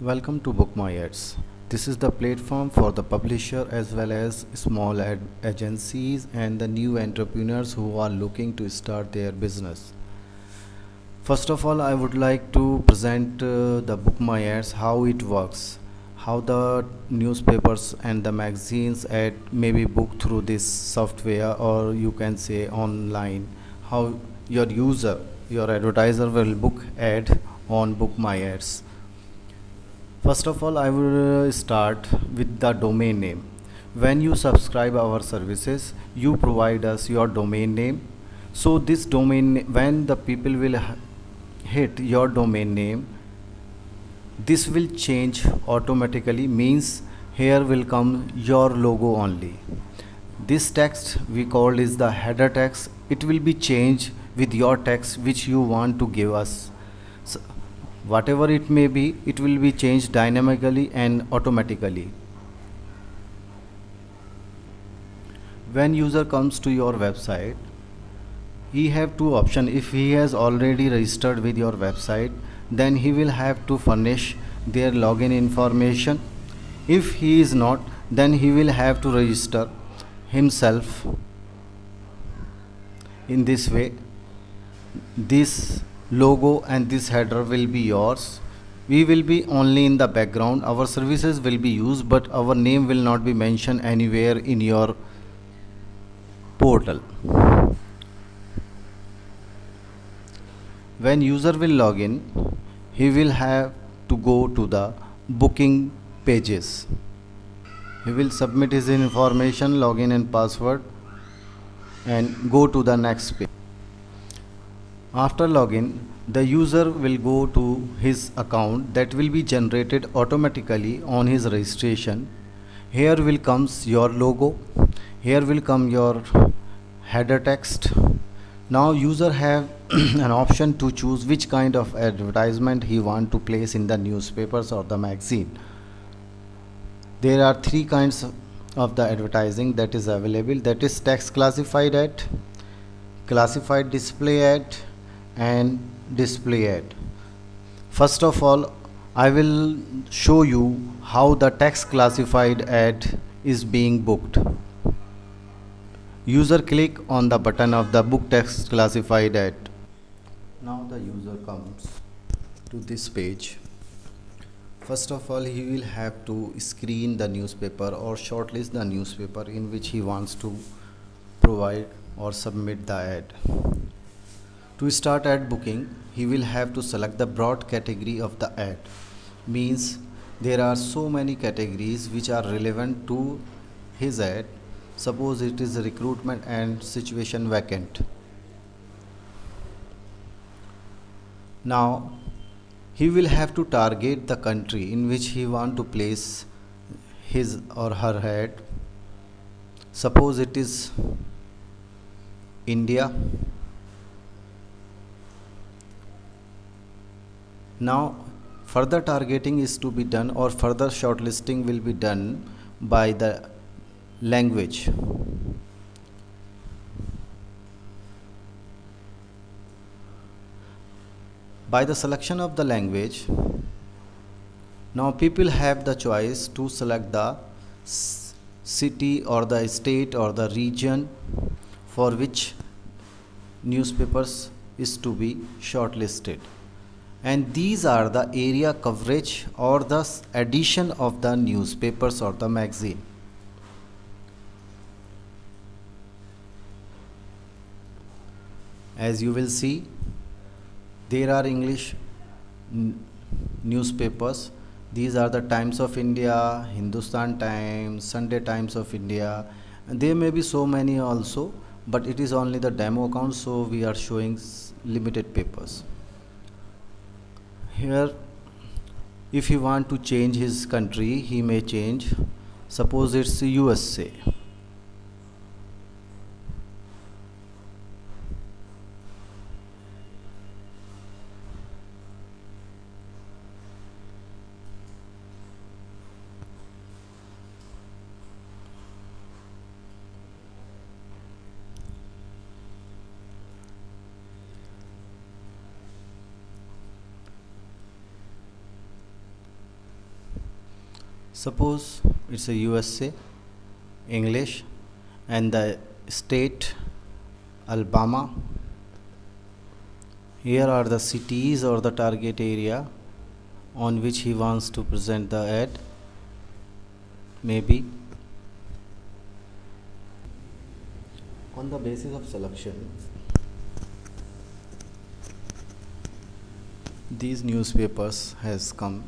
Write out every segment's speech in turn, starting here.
Welcome to Book My Ads. This is the platform for the publisher as well as small ad agencies and the new entrepreneurs who are looking to start their business. First of all, I would like to present the Book My Ads, how it works, how the newspapers and the magazines ad may be booked through this software, or you can say online, how your user, your advertiser will book ad on Book My Ads. First of all, I will start with the domain name. When you subscribe our services, you provide us your domain name. So this when the people will hit your domain name, this will change automatically, means here will come your logo only. This text we called is the header text. It will be changed with your text which you want to give us. So, whatever it may be, it will be changed dynamically and automatically. When user comes to your website, he have two options. If he has already registered with your website, then he will have to furnish their login information. If he is not, then he will have to register himself. In this way, this logo and this header will be yours. We will be only in the background. Our services will be used, but our name will not be mentioned anywhere in your portal. When user will log in, he will have to go to the booking pages. He will submit his information, login and password, and go to the next page. After login, the user will go to his account that will be generated automatically on his registration. Here will comes your logo. Here will come your header text. Now user have an option to choose which kind of advertisement he want to place in the newspapers or the magazine. There are three kinds of the advertising that is available, that is text classified ad, classified display ad, and display ad. First of all, I will show you how the text classified ad is being booked. User click on the button of the book text classified ad. Now the user comes to this page. First of all, he will have to screen the newspaper or shortlist the newspaper in which he wants to provide or submit the ad. To start ad booking, he will have to select the broad category of the ad. Means there are so many categories which are relevant to his ad. Suppose it is recruitment and situation vacant. Now he will have to target the country in which he want to place his or her ad. Suppose it is India. Now further targeting is to be done, or further shortlisting will be done by the language. By the selection of the language, now people have the choice to select the city or the state or the region for which newspapers is to be shortlisted. And these are the area coverage or the edition of the newspapers or the magazine. As you will see, there are English newspapers. These are the Times of India, Hindustan Times, Sunday Times of India, and there may be so many also, but it is only the demo account, so we are showing limited papers. Here, if he want to change his country, he may change. Suppose it's USA. Suppose it's a USA English and the state Alabama. Here are the cities or the target area on which he wants to present the ad. Maybe on the basis of selection, these newspapers has come: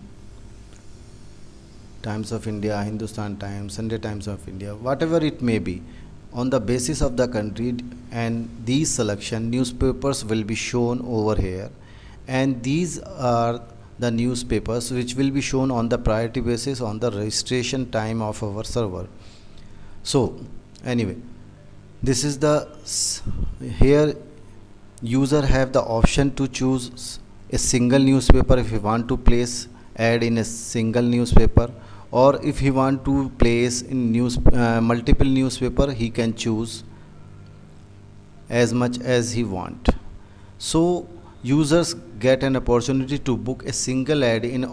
Times of India, Hindustan Times, Sunday Times of India, whatever it may be. On the basis of the country and these selection, newspapers will be shown over here, and these are the newspapers which will be shown on the priority basis on the registration time of our server. So anyway, this is the here user have the option to choose a single newspaper if you want to place ad in a single newspaper, or if he want to place in multiple newspaper, he can choose as much as he want. So users get an opportunity to book a single ad in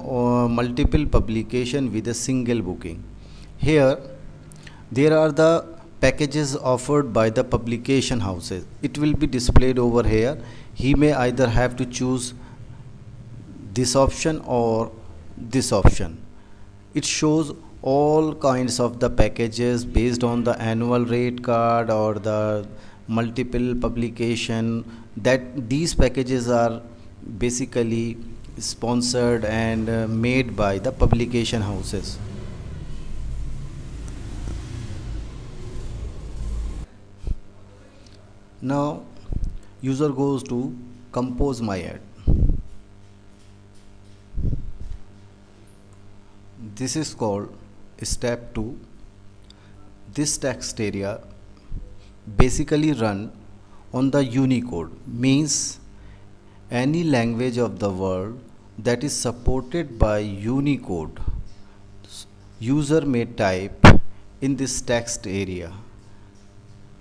multiple publication with a single booking. Here there are the packages offered by the publication houses. It will be displayed over here. He may either have to choose this option or this option. It shows all kinds of the packages based on the annual rate card or the multiple publication, that these packages are basically sponsored and made by the publication houses. Now user goes to compose my ad. This is called step 2. This text area basically run on the Unicode, means any language of the world that is supported by Unicode user may type in this text area.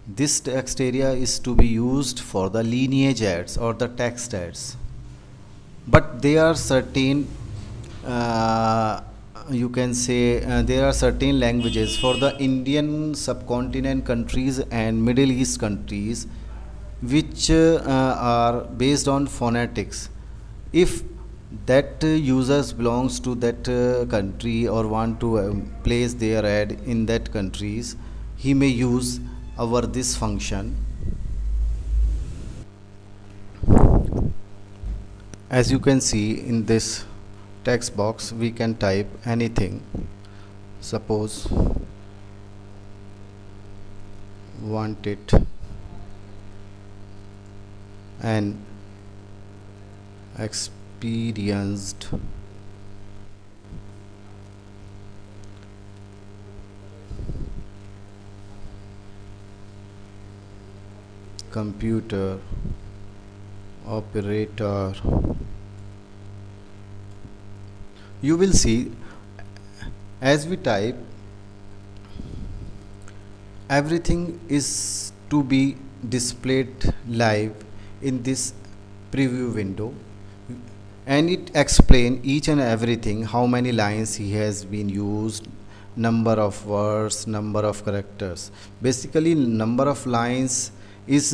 This text area is to be used for the lineage ads or the text ads, but there are certain you can say there are certain languages for the Indian subcontinent countries and Middle East countries which are based on phonetics. If that users belongs to that country or want to place their ad in that countries, he may use our this function. As you can see in this text box, we can type anything. Suppose wanted an experienced computer operator. You will see as we type, everything is to be displayed live in this preview window, and it explain each and everything, how many lines he has been used, number of words, number of characters. Basically number of lines is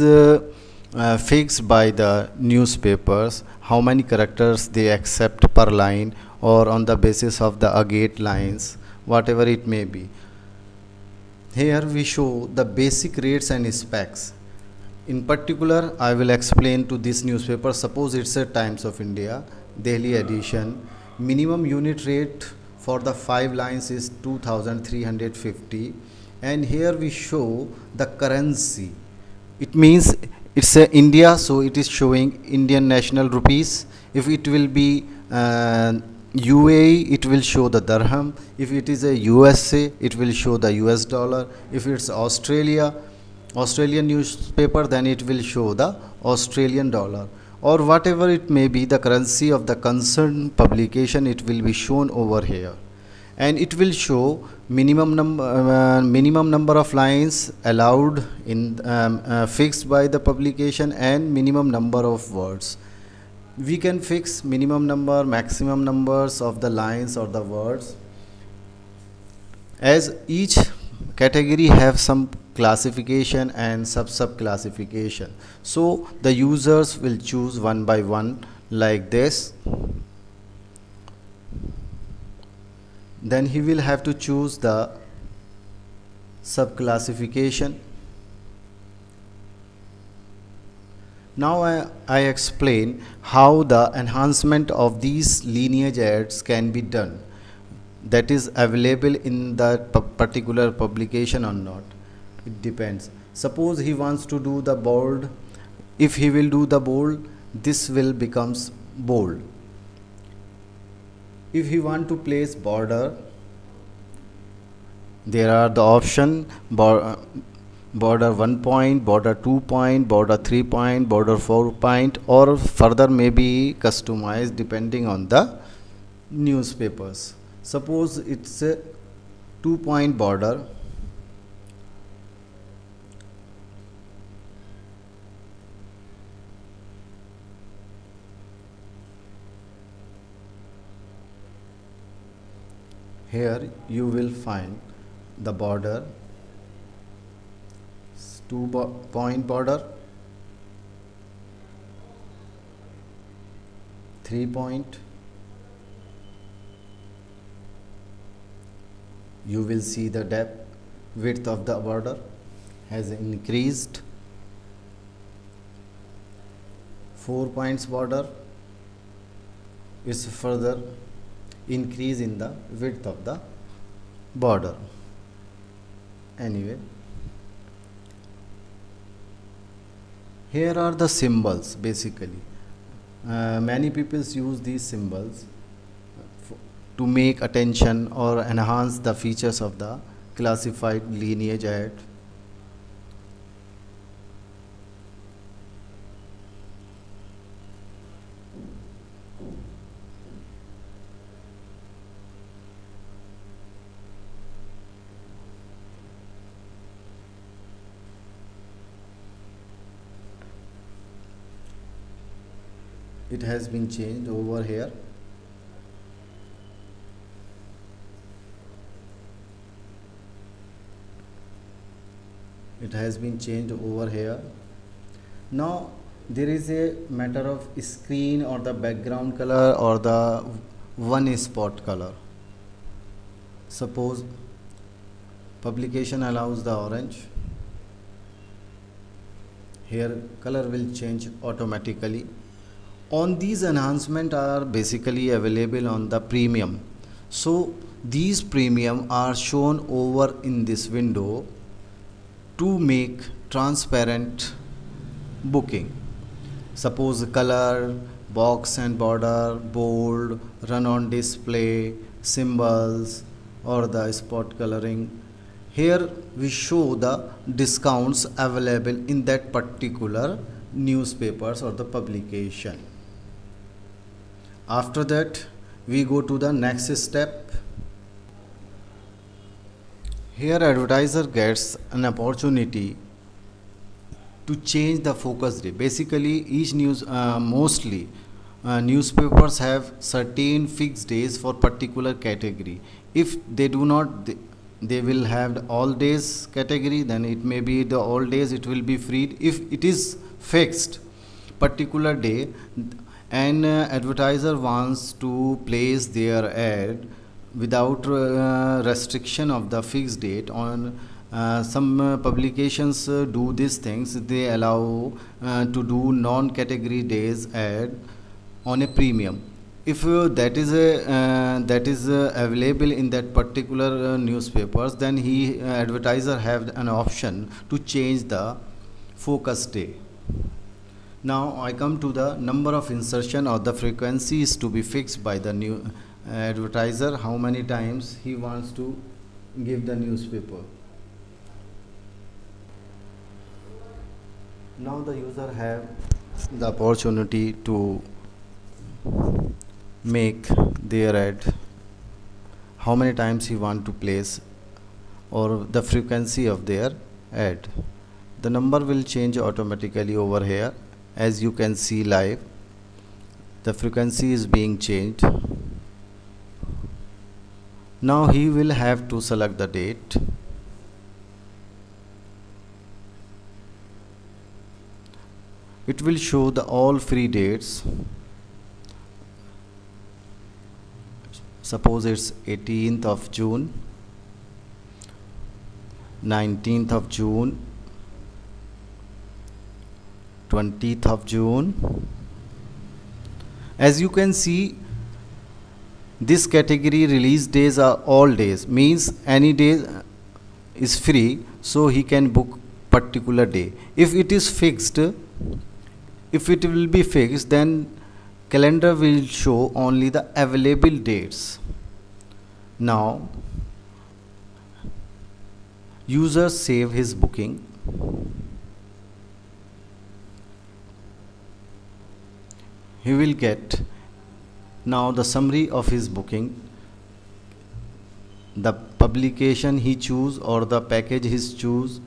fixed by the newspapers, how many characters they accept per line, or on the basis of the agate lines, whatever it may be. Here we show the basic rates and specs. In particular, I will explain to this newspaper. Suppose it's a Times of India Delhi edition. Minimum unit rate for the 5 lines is 2350, and here we show the currency. It means it's a India, so it is showing Indian national rupees. If it will be UAE, it will show the dirham. If it is a USA, it will show the US dollar. If it's Australian newspaper, then it will show the Australian dollar, or whatever it may be, the currency of the concerned publication, it will be shown over here. And it will show minimum number of lines allowed in fixed by the publication, and minimum number of words. We can fix minimum number, maximum numbers of the lines or the words. as each category have some classification and sub classification, so the users will choose one by one like this. Then he will have to choose the sub classification. Now I explain how the enhancement of these lineage ads can be done, that is available in that particular publication or not. It depends. Suppose he wants to do the bold. If he will do the bold, this will becomes bold. If he want to place border, there are the option border 1 point, border 2 point, border 3 point, border 4 point, or further may be customized depending on the newspapers. Suppose it's a 2-point border. Here you will find the border, 2-point border, 3-point. You will see the width of the border has increased. 4 points border is further increase in the width of the border. Anyway, here are the symbols basically. Many people use these symbols to make attention or enhance the features of the classified lineage ad. It has been changed over here. It has been changed over here. Now there is a matter of screen or the background color or the one spot color. Suppose publication allows the orange. Here color will change automatically. On these enhancements are basically available on the premium. So these premium are shown over in this window to make transparent booking. Suppose color, box and border, bold, run on display, symbols or the spot coloring. Here we show the discounts available in that particular newspapers or the publication. After that we go to the next step. Here advertiser gets an opportunity to change the focus day. Basically each mostly newspapers have certain fixed days for particular category. If they do not, they will have the all days category, then it may be the all days it will be freed. If it is fixed particular day and advertiser wants to place their ad without restriction of the fixed date on some publications do these things. They allow to do non-category days ad on a premium. If that is available in that particular newspapers, then he advertiser have an option to change the focus day. Now I come to the number of insertion or the frequency is to be fixed by the new advertiser, how many times he wants to give the newspaper. Now the user have the opportunity to make their ad, how many times he want to place or the frequency of their ad. The number will change automatically over here. As you can see live, the frequency is being changed. Now he will have to select the date. It will show the all free dates. Suppose it's 18th of June, 19th of June, 20th of June. As you can see, this category release days are all days, means any day is free, so he can book particular day. If it is fixed, if it will be fixed, then calendar will show only the available dates. Now user save his booking. He will get now the summary of his booking, the publication he choose or the package he choose,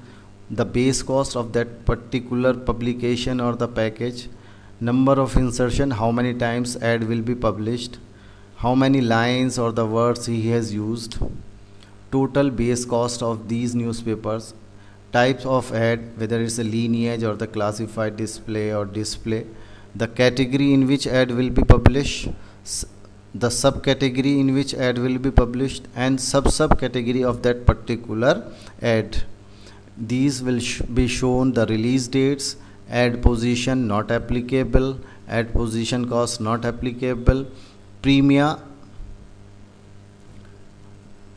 the base cost of that particular publication or the package, number of insertion, how many times ad will be published, how many lines or the words he has used, total base cost of these newspapers, types of ad, whether it's a lineage or the classified display or display, the category in which ad will be published, the subcategory in which ad will be published, and subcategory of that particular ad. These will be shown the release dates, ad position not applicable, ad position cost not applicable, premia,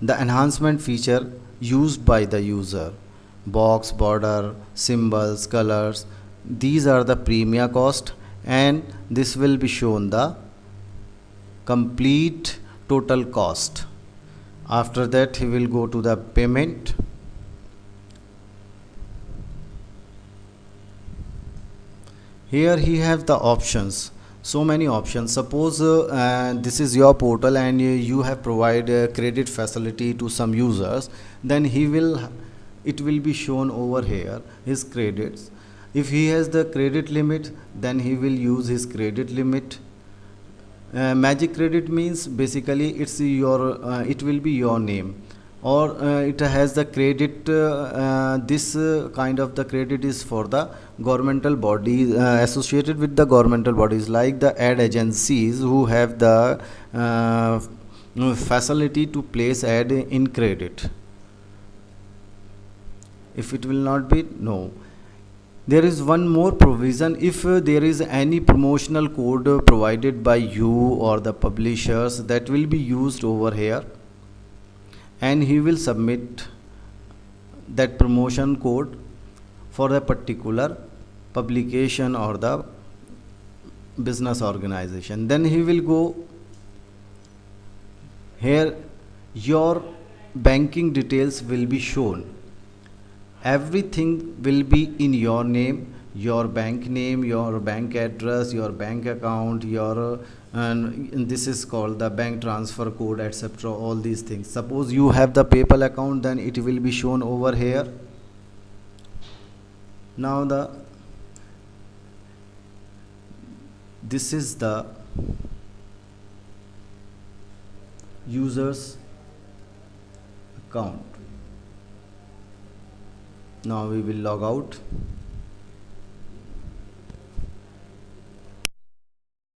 the enhancement feature used by the user, box, border, symbols, colors, these are the premia cost, and this will be shown the complete total cost. After that he will go to the payment. Here he have the options, so many options. Suppose this is your portal and you have provided credit facility to some users, then it will be shown over here his credits. If he has the credit limit, then he will use his credit limit. Magic credit means basically it's your it will be your name, or it has the credit, this kind of the credit is for the governmental bodies, associated with the governmental bodies like the ad agencies who have the facility to place ad in credit. If it will not be, no. There is one more provision. If there is any promotional code provided by you or the publishers, that will be used over here, and he will submit that promotion code for a particular publication or the business organization. Then he will go here, your banking details will be shown. Everything will be in your name, your bank name, your bank address, your bank account, your and this is called the bank transfer code, etc. All these things. Suppose you have the PayPal account, then it will be shown over here. Now this is the user's account. Now we will log out.